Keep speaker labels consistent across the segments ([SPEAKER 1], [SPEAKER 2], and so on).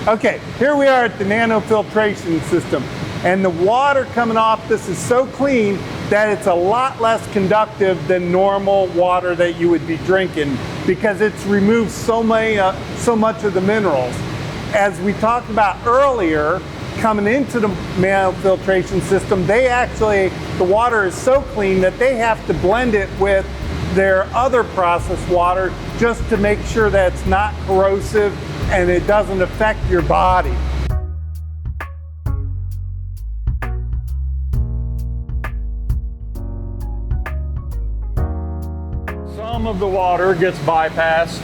[SPEAKER 1] Okay, here we are at the nano-filtration system, and the water coming off this is so clean that it's a lot less conductive than normal water that you would be drinking because it's removed so much of the minerals. As we talked about earlier, coming into the nano-filtration system, the water is so clean that they have to blend it with their other processed water just to make sure that it's not corrosive and it doesn't affect your body.
[SPEAKER 2] Some of the water gets bypassed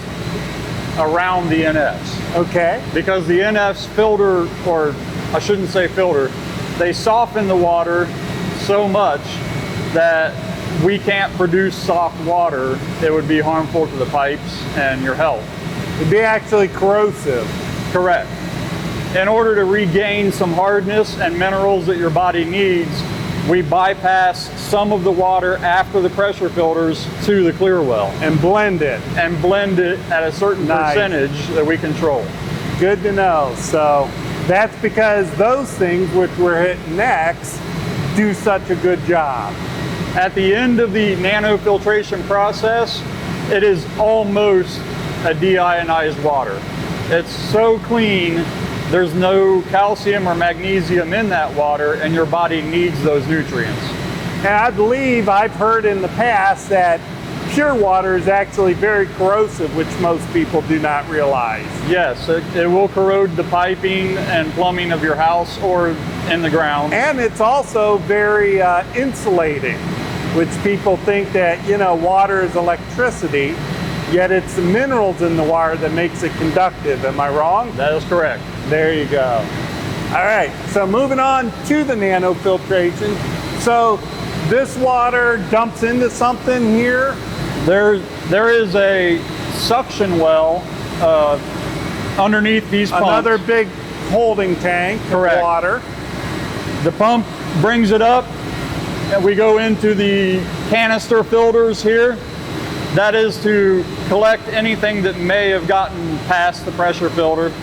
[SPEAKER 2] around the NFs.
[SPEAKER 1] Okay.
[SPEAKER 2] Because the NFs filter, or I shouldn't say filter, they soften the water so much that we can't produce soft water. It would be harmful to the pipes and your health.
[SPEAKER 1] It'd be actually corrosive.
[SPEAKER 2] Correct. In order to regain some hardness and minerals that your body needs, we bypass some of the water after the pressure filters to the clear well.
[SPEAKER 1] And blend it.
[SPEAKER 2] And blend it at a certain percentage that we control.
[SPEAKER 1] Good to know. So that's because those things, which we're hitting next, do such a good job.
[SPEAKER 2] At the end of the nano-filtration process, it is almost a deionized water. It's so clean, there's no calcium or magnesium in that water, and your body needs those nutrients.
[SPEAKER 1] And I believe I've heard in the past that pure water is actually very corrosive, which most people do not realize.
[SPEAKER 2] Yes, it will corrode the piping and plumbing of your house or in the ground.
[SPEAKER 1] And it's also very insulating, which people think that, you know, water is electricity, yet it's the minerals in the water that makes it conductive. Am I wrong?
[SPEAKER 2] That is correct.
[SPEAKER 1] There you go. All right, so moving on to the nano-filtration. So this water dumps into something here?
[SPEAKER 2] There is a suction well underneath these pumps.
[SPEAKER 1] Another big holding tank of water.
[SPEAKER 2] The pump brings it up, and we go into the canister filters here. That is to collect anything that may have gotten past the pressure filter.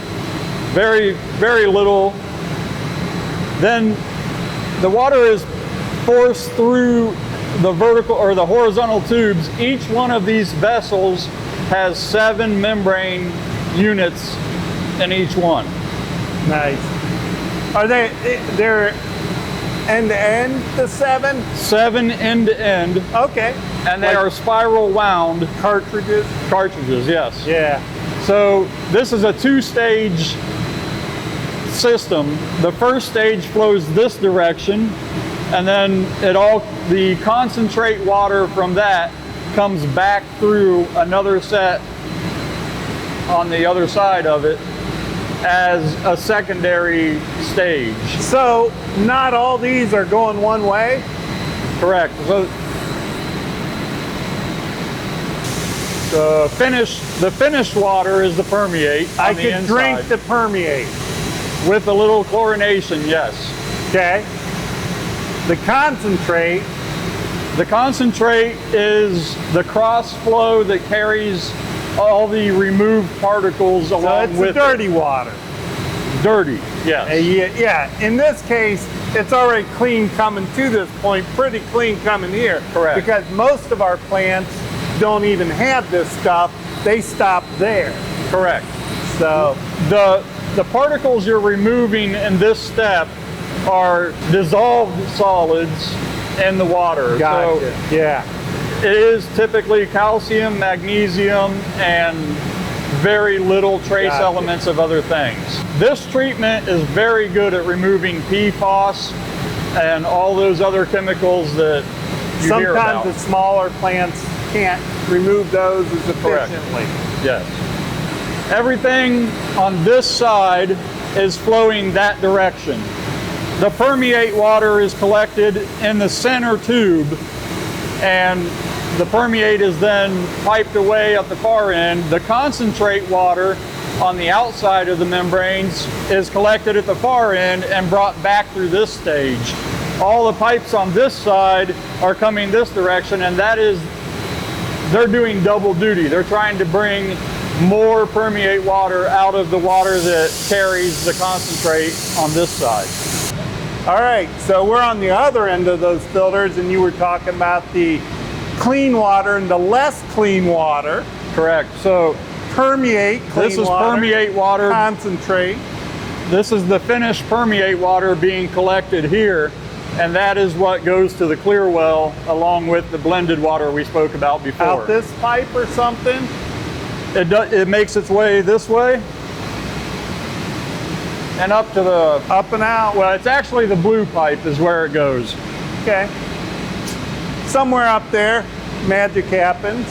[SPEAKER 2] Very, very little. Then the water is forced through the vertical or the horizontal tubes. Each one of these vessels has 7 membrane units in each one.
[SPEAKER 1] Nice. Are they're end to end, the 7?
[SPEAKER 2] 7 end to end.
[SPEAKER 1] Okay.
[SPEAKER 2] And they are spiral wound.
[SPEAKER 1] Cartridges?
[SPEAKER 2] Cartridges, yes.
[SPEAKER 1] Yeah.
[SPEAKER 2] So this is a 2-stage system. The first stage flows this direction, and then the concentrate water from that comes back through another set on the other side of it as a secondary stage.
[SPEAKER 1] So not all these are going one way?
[SPEAKER 2] Correct. So the finished water is the permeate.
[SPEAKER 1] I can drink the permeate.
[SPEAKER 2] With a little chlorination, yes.
[SPEAKER 1] Okay. The concentrate.
[SPEAKER 2] The concentrate is the cross flow that carries all the removed particles along with it.
[SPEAKER 1] So it's dirty water.
[SPEAKER 2] Dirty, yes.
[SPEAKER 1] Yeah, in this case, it's already clean coming to this point, pretty clean coming here.
[SPEAKER 2] Correct.
[SPEAKER 1] Because most of our plants don't even have this stuff. They stop there.
[SPEAKER 2] Correct.
[SPEAKER 1] So
[SPEAKER 2] the particles you're removing in this step are dissolved solids in the water.
[SPEAKER 1] Gotcha.
[SPEAKER 2] So
[SPEAKER 1] yeah.
[SPEAKER 2] It is typically calcium, magnesium, and very little trace elements of other things. This treatment is very good at removing PFAS and all those other chemicals that you hear about.
[SPEAKER 1] Sometimes the smaller plants can't remove those as efficiently.
[SPEAKER 2] Yes. Everything on this side is flowing that direction. The permeate water is collected in the center tube, and the permeate is then piped away at the far end. The concentrate water on the outside of the membranes is collected at the far end and brought back through this stage. All the pipes on this side are coming this direction, and that is, they're doing double duty. They're trying to bring more permeate water out of the water that carries the concentrate on this side.
[SPEAKER 1] All right, so we're on the other end of those filters, and you were talking about the clean water and the less clean water.
[SPEAKER 2] Correct. So
[SPEAKER 1] Permeate clean
[SPEAKER 2] this is
[SPEAKER 1] water,
[SPEAKER 2] permeate water.
[SPEAKER 1] concentrate.
[SPEAKER 2] This is the finished permeate water being collected here, and that is what goes to the clear well along with the blended water we spoke about before.
[SPEAKER 1] Out this pipe or something?
[SPEAKER 2] It makes its way this way and up to the,
[SPEAKER 1] Up and out?
[SPEAKER 2] well, it's actually the blue pipe is where it goes.
[SPEAKER 1] Okay. Somewhere up there, magic happens.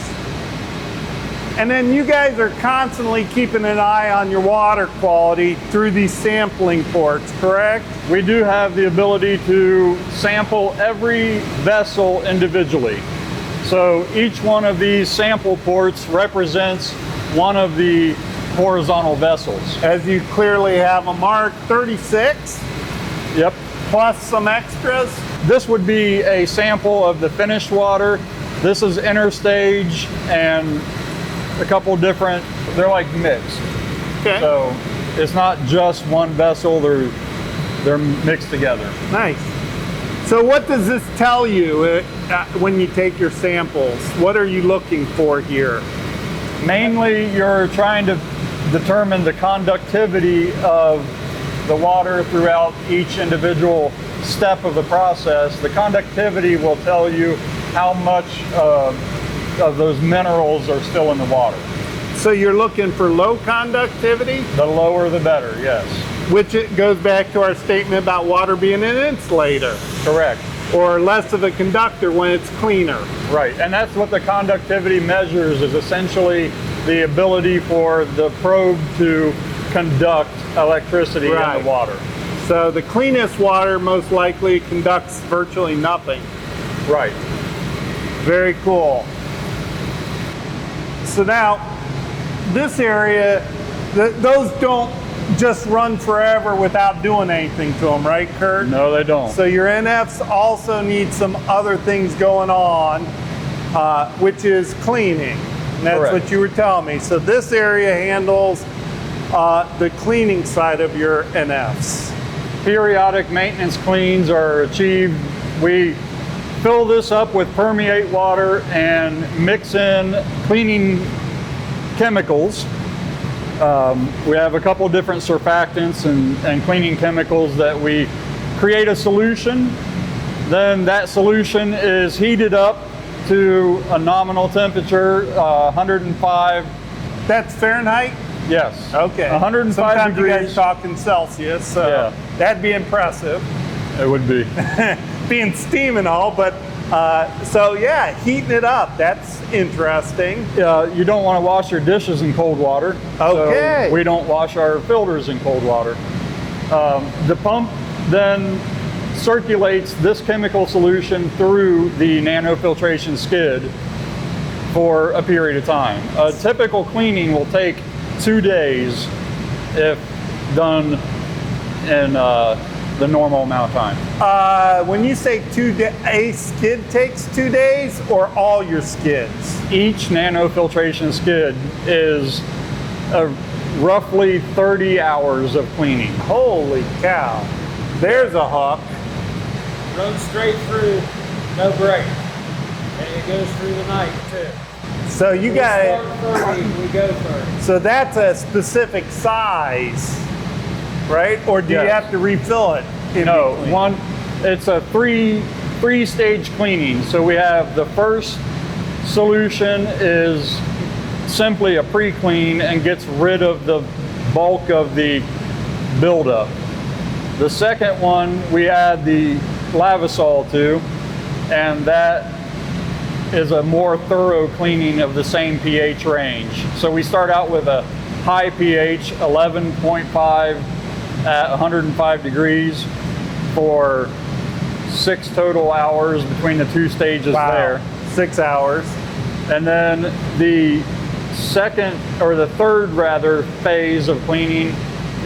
[SPEAKER 1] And then you guys are constantly keeping an eye on your water quality through these sampling ports, correct?
[SPEAKER 2] We do have the ability to sample every vessel individually. So each one of these sample ports represents one of the horizontal vessels.
[SPEAKER 1] As you clearly have a mark 36,
[SPEAKER 2] Yep.
[SPEAKER 1] plus some extras.
[SPEAKER 2] This would be a sample of the finished water. This is interstage and a couple different, they're like mixed.
[SPEAKER 1] Okay.
[SPEAKER 2] So it's not just one vessel, they're mixed together.
[SPEAKER 1] Nice. So what does this tell you when you take your samples? What are you looking for here?
[SPEAKER 2] Mainly you're trying to determine the conductivity of the water throughout each individual step of the process. The conductivity will tell you how much of those minerals are still in the water.
[SPEAKER 1] So you're looking for low conductivity,
[SPEAKER 2] The lower the better, yes.
[SPEAKER 1] which it goes back to our statement about water being an insulator,
[SPEAKER 2] Correct.
[SPEAKER 1] or less of a conductor when it's cleaner.
[SPEAKER 2] Right, and that's what the conductivity measures, is essentially the ability for the probe to conduct electricity in
[SPEAKER 1] Right.
[SPEAKER 2] the water.
[SPEAKER 1] So the cleanest water most likely conducts virtually nothing.
[SPEAKER 2] Right.
[SPEAKER 1] Very cool. So now, this area, those don't just run forever without doing anything to them, right, Kurt?
[SPEAKER 2] No, they don't.
[SPEAKER 1] So your NFs also need some other things going on, which is cleaning. And that's
[SPEAKER 2] Correct.
[SPEAKER 1] what you were telling me. So this area handles the cleaning side of your NFs.
[SPEAKER 2] Periodic maintenance cleans are achieved. We fill this up with permeate water and mix in cleaning chemicals. We have a couple different surfactants and cleaning chemicals that we create a solution. Then that solution is heated up to a nominal temperature, 105.
[SPEAKER 1] That's Fahrenheit?
[SPEAKER 2] Yes.
[SPEAKER 1] Okay.
[SPEAKER 2] 105
[SPEAKER 1] Sometimes you
[SPEAKER 2] degrees.
[SPEAKER 1] guys talk in Celsius, so
[SPEAKER 2] Yeah.
[SPEAKER 1] that'd be impressive.
[SPEAKER 2] It would be.
[SPEAKER 1] Being steam and all, but so yeah, heating it up, that's interesting.
[SPEAKER 2] You don't want to wash your dishes in cold water.
[SPEAKER 1] Okay.
[SPEAKER 2] So we don't wash our filters in cold water. The pump then circulates this chemical solution through the nano-filtration skid for a period of time. A typical cleaning will take 2 days if done in the normal amount of time.
[SPEAKER 1] When you say a skid takes 2 days, or all your skids?
[SPEAKER 2] Each nano-filtration skid is roughly 30 hours of cleaning.
[SPEAKER 1] Holy cow. There's a hook.
[SPEAKER 3] Runs straight through, no break. And it goes through the night too.
[SPEAKER 1] So you
[SPEAKER 3] We
[SPEAKER 1] got
[SPEAKER 3] start
[SPEAKER 1] it.
[SPEAKER 3] 30, we go 30.
[SPEAKER 1] So that's a specific size, right? Or do you
[SPEAKER 2] Yes.
[SPEAKER 1] have to refill it? in
[SPEAKER 2] No,
[SPEAKER 1] between?
[SPEAKER 2] it's a three-stage cleaning. So we have the first solution is simply a pre-clean and gets rid of the bulk of the buildup. The second one we add the Lavasol to, and that is a more thorough cleaning of the same pH range. So we start out with a high pH, 11.5 at 105 degrees for 6 total hours between the 2 stages
[SPEAKER 1] Wow.
[SPEAKER 2] there.
[SPEAKER 1] 6 hours.
[SPEAKER 2] And then the second, or the third rather, phase of cleaning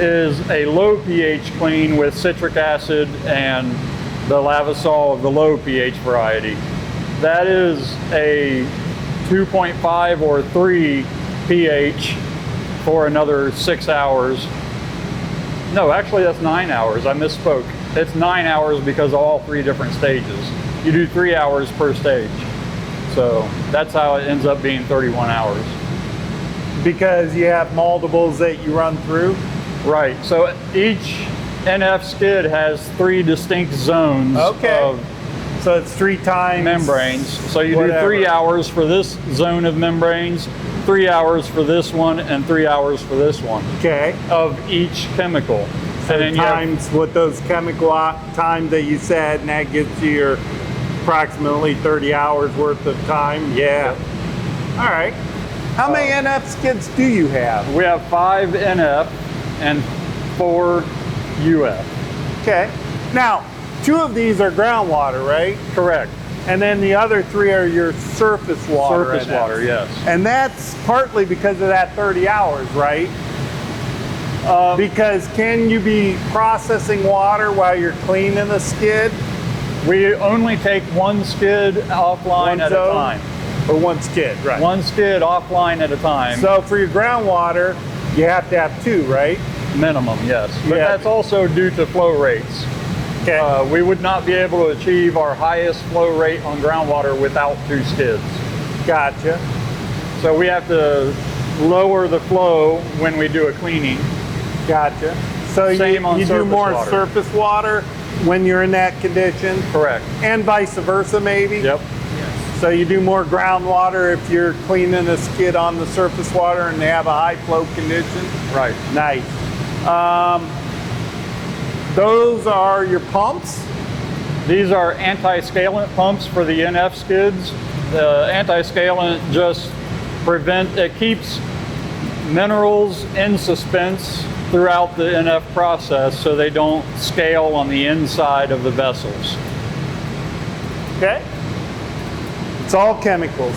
[SPEAKER 2] is a low pH clean with citric acid and the Lavasol of the low pH variety. That is a 2.5 or 3 pH for another 6 hours. No, actually that's 9 hours. I misspoke. It's 9 hours because of all 3 different stages. You do 3 hours per stage. So that's how it ends up being 31 hours.
[SPEAKER 1] Because you have multiples that you run through?
[SPEAKER 2] Right. So each NF skid has 3 distinct zones of
[SPEAKER 1] so it's 3 times
[SPEAKER 2] membranes. So you
[SPEAKER 1] whatever.
[SPEAKER 2] do 3 hours for this zone of membranes, 3 hours for this one, and 3 hours for this one.
[SPEAKER 1] Okay.
[SPEAKER 2] Of each chemical.
[SPEAKER 1] So
[SPEAKER 2] and then
[SPEAKER 1] times what those chemical times that you said, and that gets you your approximately 30 hours worth of time. Yeah. All right. How many NF skids do you have?
[SPEAKER 2] we have 5 NF and 4 UF.
[SPEAKER 1] Okay. Now, 2 of these are groundwater, right?
[SPEAKER 2] Correct.
[SPEAKER 1] And then the other 3 are your surface water.
[SPEAKER 2] Surface
[SPEAKER 1] NFs.
[SPEAKER 2] water, yes.
[SPEAKER 1] And that's partly because of that 30 hours, right? Because can you be processing water while you're cleaning the skid?
[SPEAKER 2] We only take 1 skid offline at a time.
[SPEAKER 1] Or 1 skid, right?
[SPEAKER 2] 1 skid offline at a time.
[SPEAKER 1] So for your groundwater, you have to have 2, right?
[SPEAKER 2] Minimum, yes. But
[SPEAKER 1] Yeah.
[SPEAKER 2] that's also due to flow rates.
[SPEAKER 1] Okay.
[SPEAKER 2] We would not be able to achieve our highest flow rate on groundwater without 2 skids.
[SPEAKER 1] Gotcha.
[SPEAKER 2] So we have to lower the flow when we do a cleaning.
[SPEAKER 1] Gotcha. So
[SPEAKER 2] Same on
[SPEAKER 1] you do
[SPEAKER 2] surface
[SPEAKER 1] more
[SPEAKER 2] water.
[SPEAKER 1] surface water when you're in that condition?
[SPEAKER 2] Correct.
[SPEAKER 1] And vice versa, maybe?
[SPEAKER 2] Yep.
[SPEAKER 1] So you do more groundwater if you're cleaning a skid on the surface water and they have a high flow condition?
[SPEAKER 2] Right.
[SPEAKER 1] Nice. Those are your pumps?
[SPEAKER 2] These are anti-scalant pumps for the NF skids. The anti-scalant just it keeps minerals in suspense throughout the NF process so they don't scale on the inside of the vessels.
[SPEAKER 1] Okay. It's all chemicals.